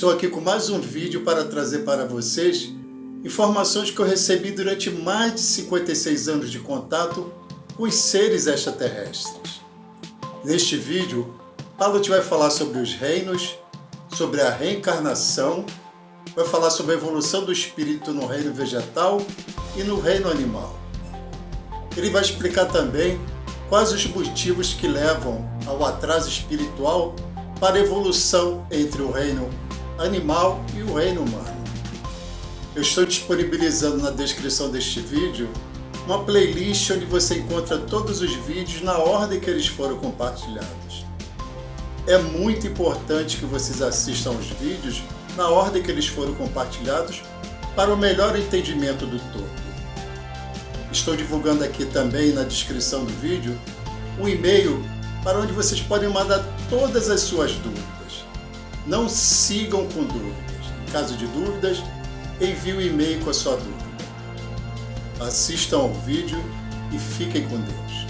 Estou aqui com mais um vídeo para trazer para vocês informações que eu recebi durante mais de 56 anos de contato com os seres extraterrestres. Neste vídeo, Palot vai falar sobre os reinos, sobre a reencarnação, vai falar sobre a evolução do espírito no reino vegetal e no reino animal. Ele vai explicar também quais os motivos que levam ao atraso espiritual para a evolução entre o reino animal e o reino humano. Eu estou disponibilizando na descrição deste vídeo uma playlist onde você encontra todos os vídeos na ordem que eles foram compartilhados. É muito importante que vocês assistam os vídeos na ordem que eles foram compartilhados para o melhor entendimento do todo. Estou divulgando aqui também na descrição do vídeo um e-mail para onde vocês podem mandar todas as suas dúvidas. Não sigam com dúvidas. Em caso de dúvidas, envie um e-mail com a sua dúvida. Assistam ao vídeo e fiquem com Deus.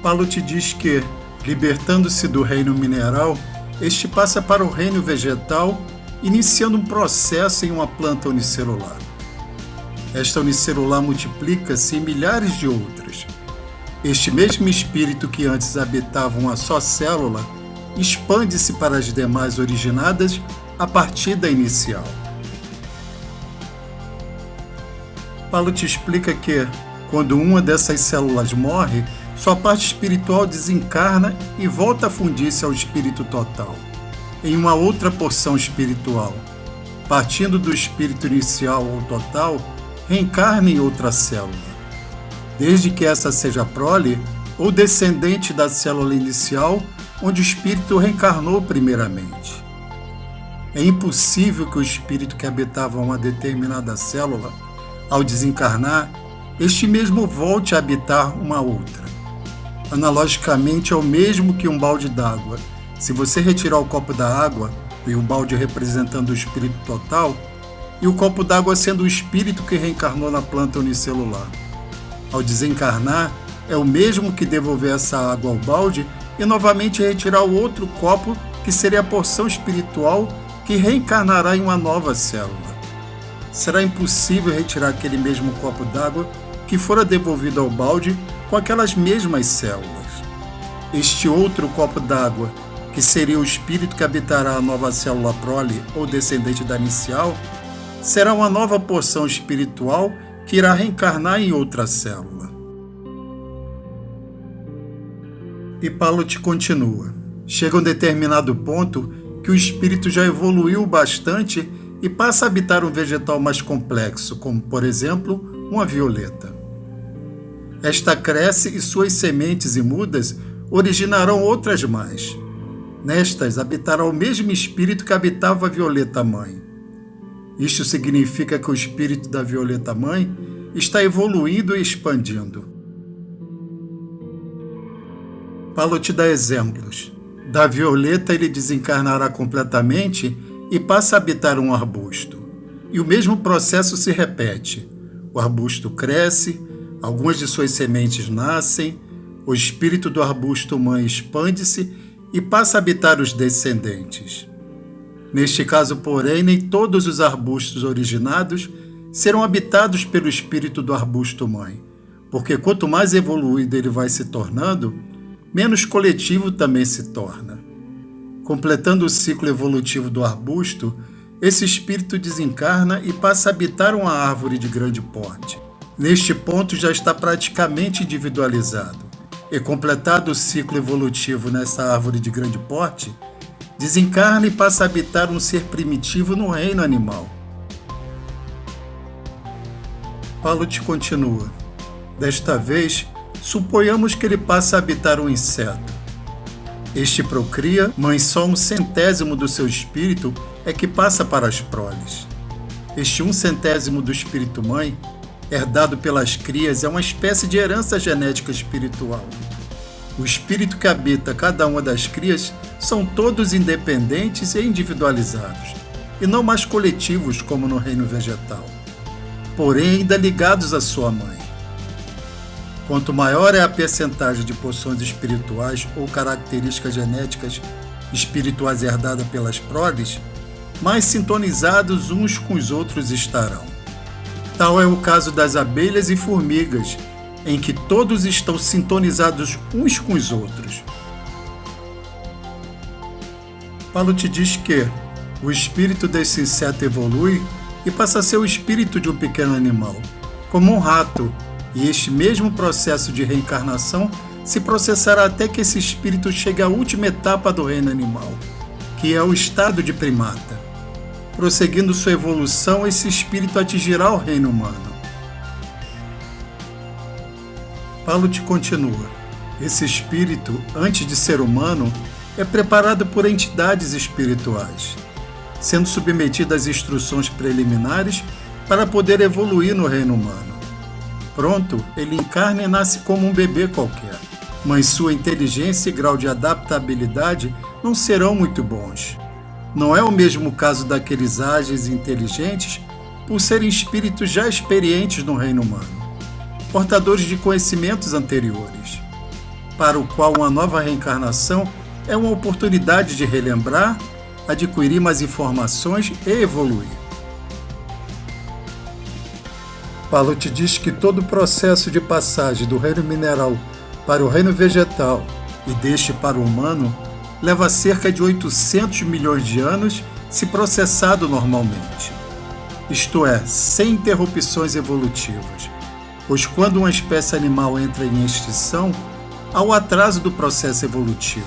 Palot diz que, libertando-se do reino mineral, este passa para o reino vegetal, iniciando um processo em uma planta unicelular. Esta unicelular multiplica-se em milhares de outras. Este mesmo espírito que antes habitava uma só célula expande-se para as demais originadas a partir da inicial. Palot explica que, quando uma dessas células morre, sua parte espiritual desencarna e volta a fundir-se ao espírito total, em uma outra porção espiritual. Partindo do espírito inicial ou total, reencarna em outra célula. Desde que essa seja prole ou descendente da célula inicial, onde o espírito reencarnou primeiramente. É impossível que o espírito que habitava uma determinada célula, ao desencarnar, este mesmo volte a habitar uma outra. Analogicamente, é o mesmo que um balde d'água. Se você retirar o copo da água, e o balde representando o espírito total, e o copo d'água sendo o espírito que reencarnou na planta unicelular. Ao desencarnar, é o mesmo que devolver essa água ao balde e novamente retirar o outro copo, que seria a porção espiritual que reencarnará em uma nova célula. Será impossível retirar aquele mesmo copo d'água que fora devolvido ao balde com aquelas mesmas células. Este outro copo d'água, que seria o espírito que habitará a nova célula prole ou descendente da inicial, será uma nova porção espiritual que irá reencarnar em outra célula. E Palot continua. Chega um determinado ponto que o espírito já evoluiu bastante e passa a habitar um vegetal mais complexo, como, por exemplo, uma violeta. Esta cresce e suas sementes e mudas originarão outras mais. Nestas habitará o mesmo espírito que habitava a violeta-mãe. Isto significa que o espírito da violeta-mãe está evoluindo e expandindo. Palot dá exemplos. Da violeta ele desencarnará completamente e passa a habitar um arbusto. E o mesmo processo se repete. O arbusto cresce, algumas de suas sementes nascem, o espírito do arbusto-mãe expande-se e passa a habitar os descendentes. Neste caso, porém, nem todos os arbustos originados serão habitados pelo espírito do arbusto-mãe, porque quanto mais evoluído ele vai se tornando, menos coletivo também se torna. Completando o ciclo evolutivo do arbusto, esse espírito desencarna e passa a habitar uma árvore de grande porte. Neste ponto já está praticamente individualizado, e completado o ciclo evolutivo nessa árvore de grande porte, desencarna e passa a habitar um ser primitivo no reino animal. Palot continua. Desta vez, suponhamos que ele passa a habitar um inseto. Este procria, mas só 1/100º do seu espírito é que passa para as proles. Este 1/100º do espírito-mãe, herdado pelas crias, é uma espécie de herança genética espiritual. O espírito que habita cada uma das crias são todos independentes e individualizados, e não mais coletivos como no reino vegetal, porém ainda ligados à sua mãe. Quanto maior é a percentagem de porções espirituais ou características genéticas espirituais herdada pelas proles, mais sintonizados uns com os outros estarão. Tal é o caso das abelhas e formigas, em que todos estão sintonizados uns com os outros. Paulo te diz que o espírito desse inseto evolui e passa a ser o espírito de um pequeno animal, como um rato, e este mesmo processo de reencarnação se processará até que esse espírito chegue à última etapa do reino animal, que é o estado de primata. Prosseguindo sua evolução, esse espírito atingirá o reino humano. Paulo te continua. Esse espírito, antes de ser humano, é preparado por entidades espirituais, sendo submetido às instruções preliminares para poder evoluir no reino humano. Pronto, ele encarna e nasce como um bebê qualquer, mas sua inteligência e grau de adaptabilidade não serão muito bons. Não é o mesmo caso daqueles ágeis e inteligentes por serem espíritos já experientes no reino humano, portadores de conhecimentos anteriores, para o qual uma nova reencarnação é uma oportunidade de relembrar, adquirir mais informações e evoluir. Paulo te diz que todo o processo de passagem do reino mineral para o reino vegetal e deste para o humano leva cerca de 800 milhões de anos se processado normalmente. Isto é, sem interrupções evolutivas, pois quando uma espécie animal entra em extinção, há o atraso do processo evolutivo.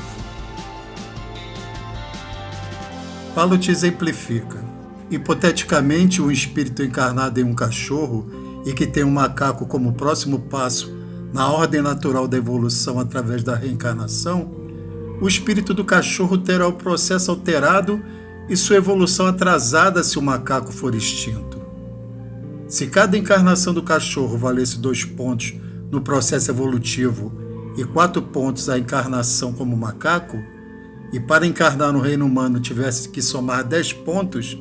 Paulo te exemplifica. Hipoteticamente, um espírito encarnado em um cachorro e que tem um macaco como próximo passo na ordem natural da evolução através da reencarnação, o espírito do cachorro terá o processo alterado e sua evolução atrasada se o macaco for extinto. Se cada encarnação do cachorro valesse 2 pontos no processo evolutivo e 4 pontos a encarnação como macaco, e para encarnar no reino humano tivesse que somar 10 pontos,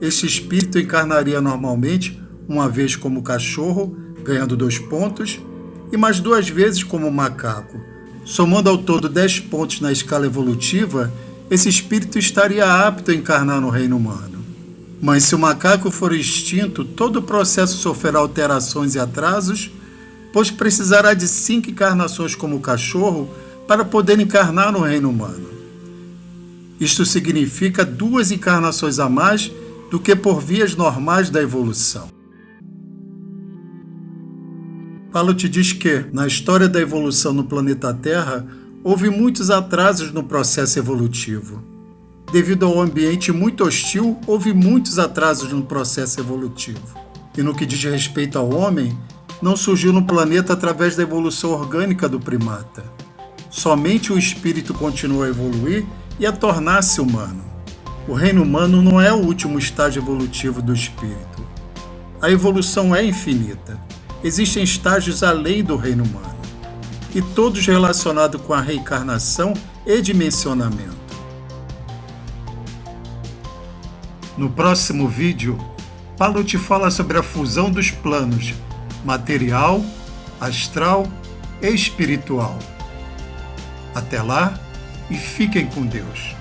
este espírito encarnaria normalmente uma vez como cachorro, ganhando 2 pontos, e mais 2 vezes como macaco. Somando ao todo 10 pontos na escala evolutiva, esse espírito estaria apto a encarnar no reino humano. Mas se o macaco for extinto, todo o processo sofrerá alterações e atrasos, pois precisará de 5 encarnações como cachorro para poder encarnar no reino humano. Isto significa 2 encarnações a mais do que por vias normais da evolução. Paulo te diz que, na história da evolução no planeta Terra, houve muitos atrasos no processo evolutivo. Devido ao ambiente muito hostil, houve muitos atrasos no processo evolutivo. E no que diz respeito ao homem, não surgiu no planeta através da evolução orgânica do primata. Somente o espírito continuou a evoluir e a tornar-se humano. O reino humano não é o último estágio evolutivo do espírito. A evolução é infinita. Existem estágios além do reino humano, e todos relacionados com a reencarnação e dimensionamento. No próximo vídeo, Paulo te fala sobre a fusão dos planos material, astral e espiritual. Até lá e fiquem com Deus.